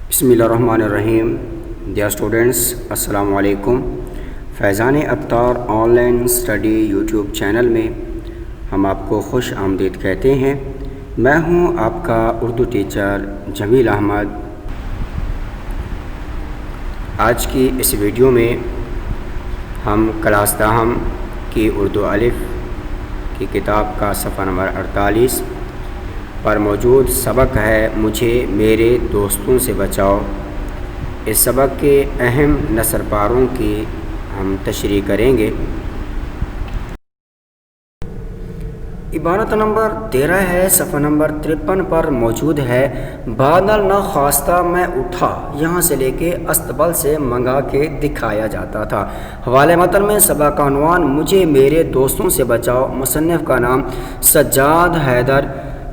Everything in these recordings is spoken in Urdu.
بسم اللہ الرحمن الرحیم. ڈیئر اسٹوڈنٹس، السلام علیکم. فیضان ابطار online study YouTube channel میں ہم آپ کو خوش آمدید کہتے ہیں. میں ہوں آپ کا اردو ٹیچر جمیل احمد. آج کی اس ویڈیو میں ہم کلاس دہم کی اردو الف کی کتاب کا صفحہ نمبر 48 پر موجود سبق ہے مجھے میرے دوستوں سے بچاؤ. اس سبق کے اہم نثر پاروں کی ہم تشریح کریں گے. عبارت نمبر 13 ہے، صفحہ نمبر 53 پر موجود ہے. بادل نہ خواستہ میں اٹھا، یہاں سے لے کے استبل سے منگا کے دکھایا جاتا تھا. حوالے متن میں سبق کا عنوان مجھے میرے دوستوں سے بچاؤ. مصنف کا نام سجاد حیدر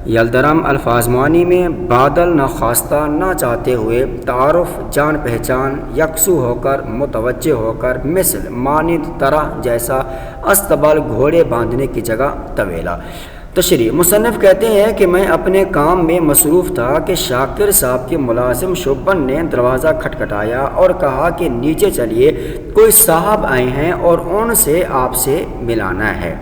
یلدرم. الفاظ معانی میں بادل نہ خواستہ، نہ چاہتے ہوئے. تعارف جان پہچان، یکسو ہو کر، متوجہ ہو کر. مثل مانند، طرح، جیسا. استبل گھوڑے باندھنے کی جگہ طویلا. تشریح. مصنف کہتے ہیں کہ میں اپنے کام میں مصروف تھا کہ شاکر صاحب کے ملازم شوبن نے دروازہ کھٹکھٹایا اور کہا کہ نیچے چلیے، کوئی صاحب آئے ہیں اور ان سے آپ سے ملانا ہے.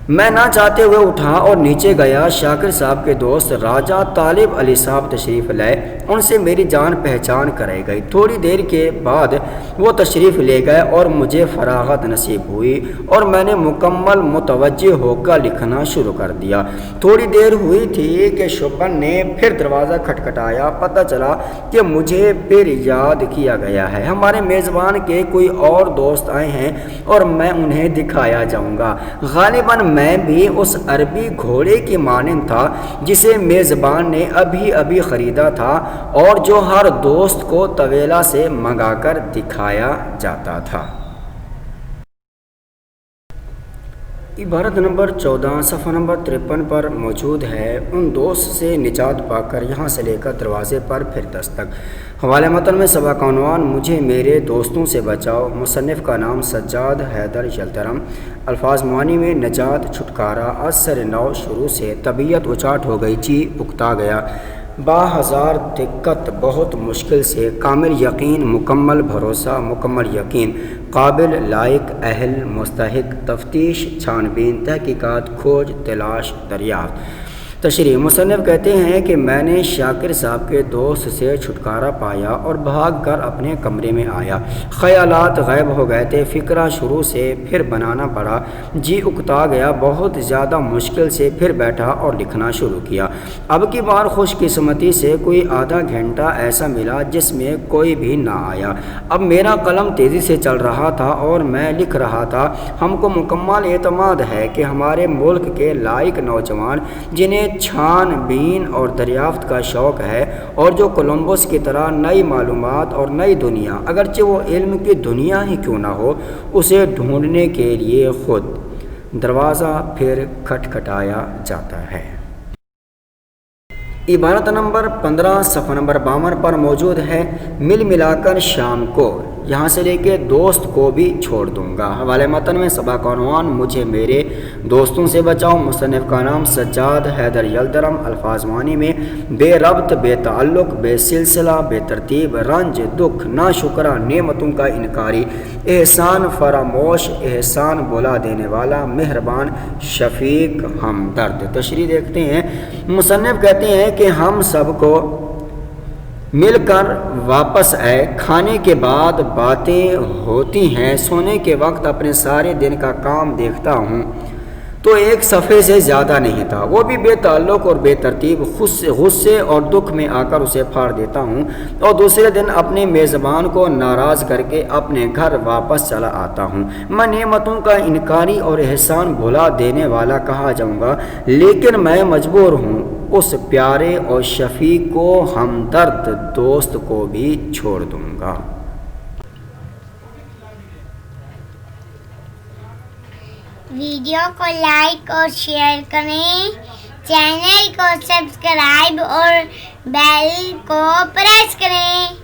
میں نہ چاہتے ہوئے اٹھا اور نیچے گیا. شاکر صاحب کے دوست راجہ طالب علی صاحب تشریف لائے. ان سے میری جان پہچان کرائی گئی. تھوڑی دیر کے بعد وہ تشریف لے گئے اور مجھے فراغت نصیب ہوئی اور میں نے مکمل متوجہ ہو کر لکھنا شروع کر دیا. تھوڑی دیر ہوئی تھی کہ شوبن نے پھر دروازہ کھٹکھٹایا. پتہ چلا کہ مجھے پھر یاد کیا گیا ہے. ہمارے میزبان کے کوئی اور دوست آئے ہیں اور میں انہیں دکھایا جاؤں گا. غالباً میں بھی اس عربی گھوڑے کی مانند تھا جسے میزبان نے ابھی خریدا تھا اور جو ہر دوست کو طویلا سے منگا کر دکھایا جاتا تھا. عبارت نمبر 14 صفحہ نمبر 53 پر موجود ہے. ان دوست سے نجات پا کر یہاں سے لے کر دروازے پر پھر دستک. حوالے متن میں سبق کا عنوان مجھے میرے دوستوں سے بچاؤ. مصنف کا نام سجاد حیدر یلدرم. الفاظ معانی میں نجات، چھٹکارا. از سر نو شروع سے. طبیعت اچاٹ ہو گئی، جی اکتا گیا. با ہزار دقت، بہت مشکل سے. کامل یقین، مکمل بھروسہ، مکمل یقین. قابل، لائق، اہل، مستحق. تفتیش، چھان بین، تحقیقات، کھوج، تلاش، دریافت. تشریح. مصنف کہتے ہیں کہ میں نے شاکر صاحب کے دوست سے چھٹکارا پایا اور بھاگ کر اپنے کمرے میں آیا. خیالات غائب ہو گئے تھے. فکرہ شروع سے پھر بنانا پڑا. جی اکتا گیا، بہت زیادہ مشکل سے. پھر بیٹھا اور لکھنا شروع کیا. اب کی بار خوش قسمتی سے کوئی آدھا گھنٹہ ایسا ملا جس میں کوئی بھی نہ آیا. اب میرا قلم تیزی سے چل رہا تھا اور میں لکھ رہا تھا. ہم کو مکمل اعتماد ہے کہ ہمارے ملک کے لائق نوجوان جنہیں چھان بین اور دریافت کا شوق ہے اور جو کولمبس کی طرح نئی معلومات اور نئی دنیا، اگرچہ وہ علم کی دنیا ہی کیوں نہ ہو، اسے ڈھونڈنے کے لیے خود دروازہ پھر کھٹکھٹایا جاتا ہے. عبارت نمبر 15 صفحہ نمبر 52 پر موجود ہے. مل ملا کر شام کو، یہاں سے لے کے دوست کو بھی چھوڑ دوں گا. حوالے متن میں سبق کا عنوان مجھے میرے دوستوں سے بچاؤ. مصنف کا نام سجاد حیدر یلدرم. الفاظ معانی میں بے ربط، بے تعلق، بے سلسلہ، بے ترتیب. رنج، دکھ، ناشکرہ، نعمتوں کا انکاری. احسان فراموش، احسان بلا دینے والا، مہربان، شفیق، ہمدرد. تشریح دیکھتے ہیں. مصنف کہتے ہیں کہ ہم سب کو مل کر واپس آئے. کھانے کے بعد باتیں ہوتی ہیں. سونے کے وقت اپنے سارے دن کا کام دیکھتا ہوں تو ایک صفحے سے زیادہ نہیں تھا، وہ بھی بے تعلق اور بے ترتیب. غصے اور دکھ میں آ کر اسے پھاڑ دیتا ہوں اور دوسرے دن اپنے میزبان کو ناراض کر کے اپنے گھر واپس چلا آتا ہوں. میں نعمتوں کا انکاری اور احسان بھلا دینے والا کہا جاؤں گا، لیکن میں مجبور ہوں اس پیارے اور شفیق کو، ہمدرد دوست کو بھی چھوڑ دوں گا. ویڈیو کو لائک اور شیئر کریں، چینل کو سبسکرائب اور بیل کو پریس کریں.